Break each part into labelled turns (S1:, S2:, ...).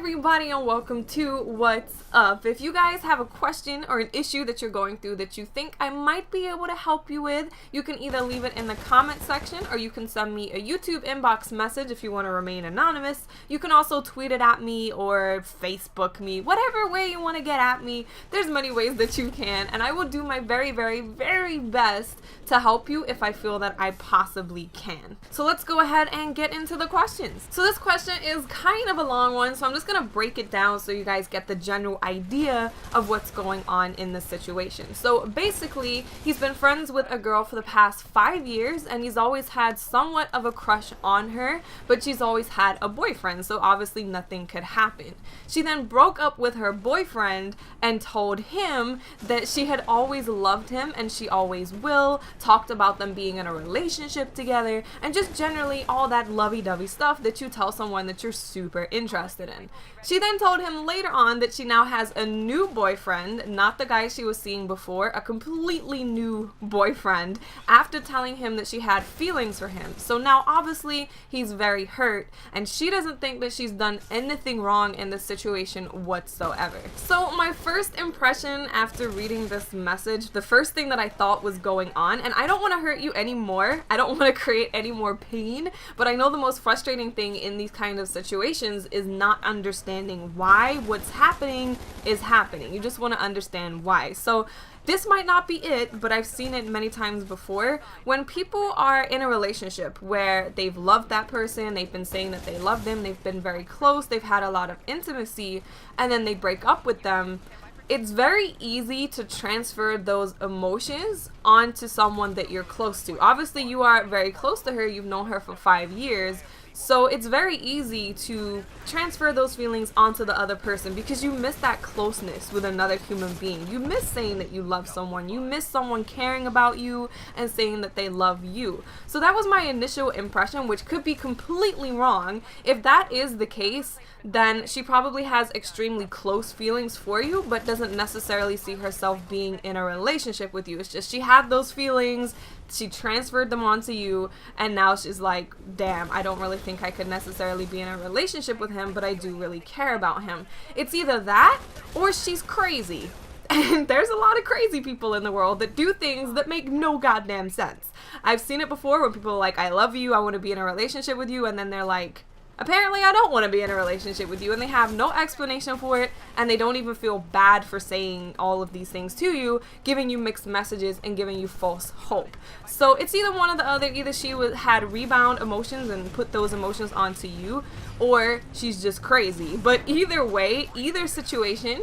S1: everybody, and welcome to What's Up. If you guys have a question or an issue that you're going through that you think I might be able to help you with, you can either leave it in the comment section or you can send me a YouTube inbox message if you want to remain anonymous. You can also tweet it at me or Facebook me, whatever way you want to get at me. There's many ways that you can, and I will do my very, very, very best to help you if I feel that I possibly can. So let's go ahead and get into the questions. So this question is kind of a long one, so I'm just gonna break it down so you guys get the general idea of what's going on in this situation. So basically, he's been friends with a girl for the past 5 years, and he's always had somewhat of a crush on her, but she's always had a boyfriend, so obviously nothing could happen. She then broke up with her boyfriend and told him that she had always loved him and she always will, talked about them being in a relationship together, and just generally all that lovey-dovey stuff that you tell someone that you're super interested in. She then told him later on that she now has a new boyfriend, not the guy she was seeing before, a completely new boyfriend, after telling him that she had feelings for him. So now obviously he's very hurt, and she doesn't think that she's done anything wrong in this situation whatsoever. So my first impression after reading this message, the first thing that I thought was going on, and I don't want to hurt you anymore, I don't want to create any more pain, but I know the most frustrating thing in these kind of situations is not understanding why what's happening is happening. You just want to understand why. So this might not be it, but I've seen it many times before. When people are in a relationship where they've loved that person, they've been saying that they love them, they've been very close, they've had a lot of intimacy, and then they break up with them, it's very easy to transfer those emotions onto someone that you're close to. Obviously, you are very close to her. You've known her for 5 years. So it's very easy to transfer those feelings onto the other person because you miss that closeness with another human being. You miss saying that you love someone. You miss someone caring about you and saying that they love you. So that was my initial impression, which could be completely wrong. If that is the case, then she probably has extremely close feelings for you, but doesn't necessarily see herself being in a relationship with you. It's just she had those feelings, she transferred them onto you, and now she's like, damn, I don't really think I could necessarily be in a relationship with him, but I do really care about him. It's either that or she's crazy. And there's a lot of crazy people in the world that do things that make no goddamn sense. I've seen it before when people are like, I love you, I want to be in a relationship with you, and then they're like, apparently I don't want to be in a relationship with you, and they have no explanation for it, and they don't even feel bad for saying all of these things to you, giving you mixed messages and giving you false hope. So it's either one or the other. Either she had rebound emotions and put those emotions onto you, or she's just crazy. But either way, either situation,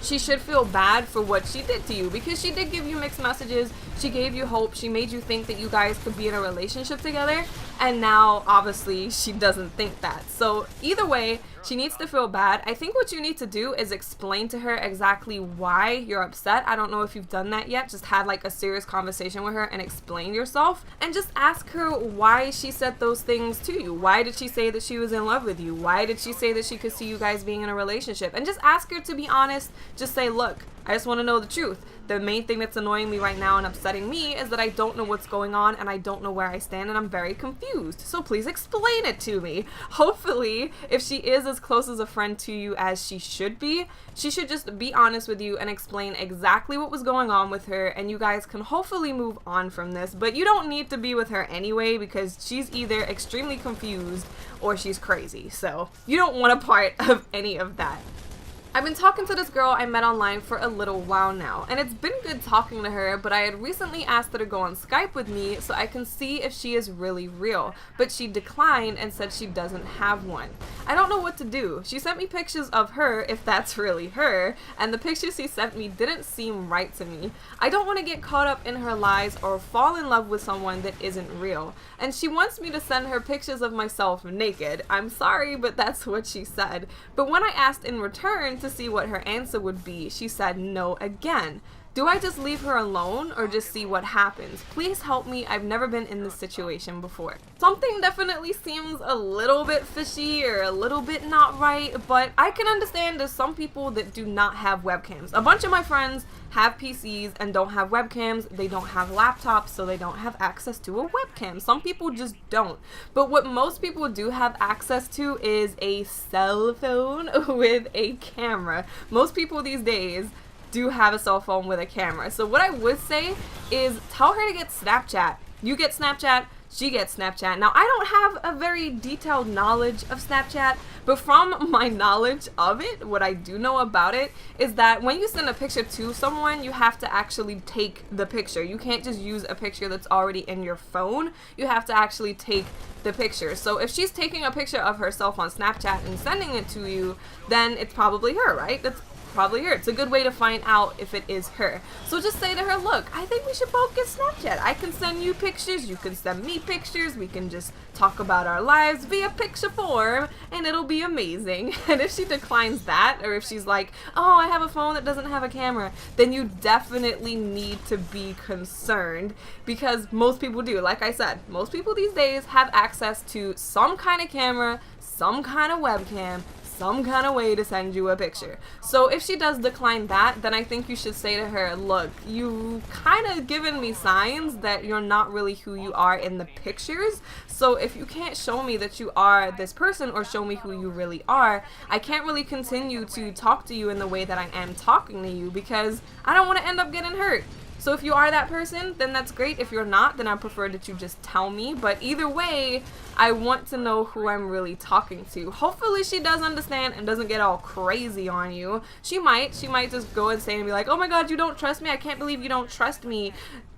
S1: she should feel bad for what she did to you, because she did give you mixed messages, she gave you hope, she made you think that you guys could be in a relationship together, and now obviously she doesn't think that. So either way, she needs to feel bad. I think what you need to do is explain to her exactly why you're upset. I don't know if you've done that yet. Just had like a serious conversation with her and explain yourself, and just ask her why she said those things to you. Why did she say that she was in love with you? Why did she say that she could see you guys being in a relationship? And just ask her to be honest. Just say, look, I just want to know the truth. The main thing that's annoying me right now and upsetting me is that I don't know what's going on and I don't know where I stand and I'm very confused. So please explain it to me. Hopefully, if she is as close as a friend to you as she should be, she should just be honest with you and explain exactly what was going on with her, and you guys can hopefully move on from this. But you don't need to be with her anyway, because she's either extremely confused or she's crazy. So you don't want a part of any of that. I've been talking to this girl I met online for a little while now, and it's been good talking to her, but I had recently asked her to go on Skype with me so I can see if she is really real, but she declined and said she doesn't have one. I don't know what to do. She sent me pictures of her, if that's really her, and the pictures she sent me didn't seem right to me. I don't want to get caught up in her lies or fall in love with someone that isn't real, and she wants me to send her pictures of myself naked. I'm sorry, but that's what she said. But when I asked in return to see what her answer would be, she said no again. Do I just leave her alone or just see what happens? Please help me. I've never been in this situation before. Something definitely seems a little bit fishy or a little bit not right, but I can understand there's some people that do not have webcams. A bunch of my friends have PCs and don't have webcams. They don't have laptops, so they don't have access to a webcam. Some people just don't. But what most people do have access to is a cell phone with a camera. Most people these days do have a cell phone with a camera. So what I would say is tell her to get Snapchat. You get Snapchat, she gets Snapchat. Now, I don't have a very detailed knowledge of Snapchat, but from my knowledge of it, what I do know about it is that when you send a picture to someone, you have to actually take the picture. You can't just use a picture that's already in your phone. You have to actually take the picture. So if she's taking a picture of herself on Snapchat and sending it to you, then it's probably her, right? That's probably her. It's a good way to find out if it is her. So just say to her, look, I think we should both get Snapchat. I can send you pictures, you can send me pictures, we can just talk about our lives via picture form, and it'll be amazing. And if she declines that, or if she's like, oh, I have a phone that doesn't have a camera, then you definitely need to be concerned, because most people do. Like I said, most people these days have access to some kind of camera, some kind of webcam, some kind of way to send you a picture. So if she does decline that, then I think you should say to her, look, you kind of given me signs that you're not really who you are in the pictures. So if you can't show me that you are this person or show me who you really are, I can't really continue to talk to you in the way that I am talking to you, because I don't want to end up getting hurt. So if you are that person, then that's great. If you're not, then I prefer that you just tell me. But either way, I want to know who I'm really talking to. Hopefully she does understand and doesn't get all crazy on you. She might just go insane and be like, oh my God, you don't trust me? I can't believe you don't trust me.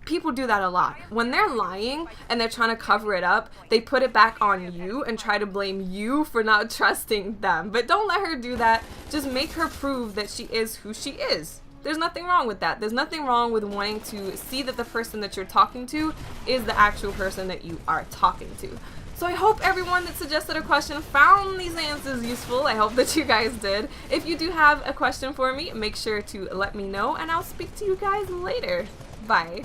S1: People do that a lot. When they're lying and they're trying to cover it up, they put it back on you and try to blame you for not trusting them. But don't let her do that. Just make her prove that she is who she is. There's nothing wrong with that. There's nothing wrong with wanting to see that the person that you're talking to is the actual person that you are talking to. So I hope everyone that suggested a question found these answers useful. I hope that you guys did. If you do have a question for me, make sure to let me know, and I'll speak to you guys later. Bye.